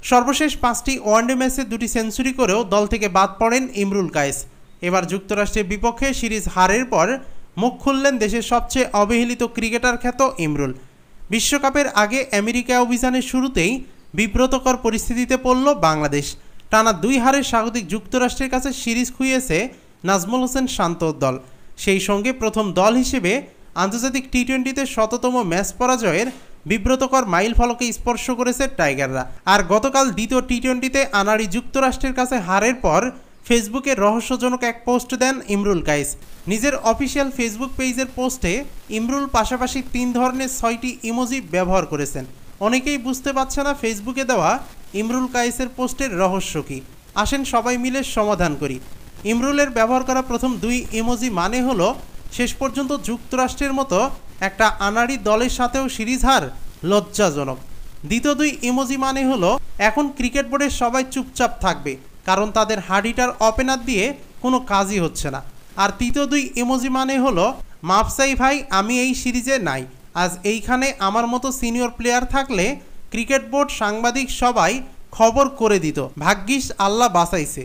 সর্বশেষ 5টি ওয়ানডে ম্যাচে 2টি সেঞ্চুরি করেও দল থেকে বাদ পড়েন ইমরুল কায়েস। এবার যুক্তরাষ্ট্রের বিপক্ষে সিরিজ হারের পর মুখ খুললেন দেশের সবচেয়ে অবহেলিত ক্রিকেটার খ্যাত ইমরুল। বিশ্বকাপের আগে আমেরিকা অভিযানের শুরুতেই বিব্রতকর পরিস্থিতিতে পড়ল বাংলাদেশ। টানা 2 হারের স্বাগতিক যুক্তরাষ্ট্রের কাছে সিরিজ খুইয়েছে নাজমুল হোসেন শান্তর দল। সেই সঙ্গে প্রথম দল হিসেবে আন্তর্জাতিক টি-20তে 100তম ম্যাচ পরাজয়ের বিব্রতকর মাইল ফলকে স্পর্শ করেছে টাইগাররা। আর গতকাল দ্বিতীয় টি-20তে আনাড়ি যুক্তরাষ্ট্রের কাছে হারের পর ফেসবুকে রহস্যজনক এক পোস্ট দেন ইমরুল কায়েস। নিজের অফিসিয়াল ফেসবুক পেজের পোস্টে ইমরুল পাশাপাশি 3 ধরনের 6টি ইমোজি ব্যবহার করেছেন। অনেকেই বুঝতে পারছে না ফেসবুকে দেওয়া ইমরুল কায়েসের পোস্টের রহস্য কী। আসেন সবাই মিলে সমাধান করি। ইমরুলের ব্যবহার করা প্রথম 2 ইমোজি মানে হলো শেষ পর্যন্ত যুক্তরাষ্ট্রের মতো একটা আনাড়ি দলের সাথেও সিরিজ হার লজ্জাজনক। দ্বিতীয় 2 ইমোজি মানে হলো এখন ক্রিকেট বোর্ডের সবাই চুপচাপ থাকবে, কারণ তাদের হার্ডিটার ওপেনার দিয়ে কোনো কাজই হচ্ছে না। আর তৃতীয় 2 ইমোজি মানে হলো মাফ চাই ভাই, আমি এই সিরিজে নাই। আজ এইখানে আমার মতো সিনিয়র প্লেয়ার থাকলে ক্রিকেট বোর্ড, সাংবাদিক সবাই খবর করে দিত। ভাগ্যিস আল্লাহ বাঁচাইছে।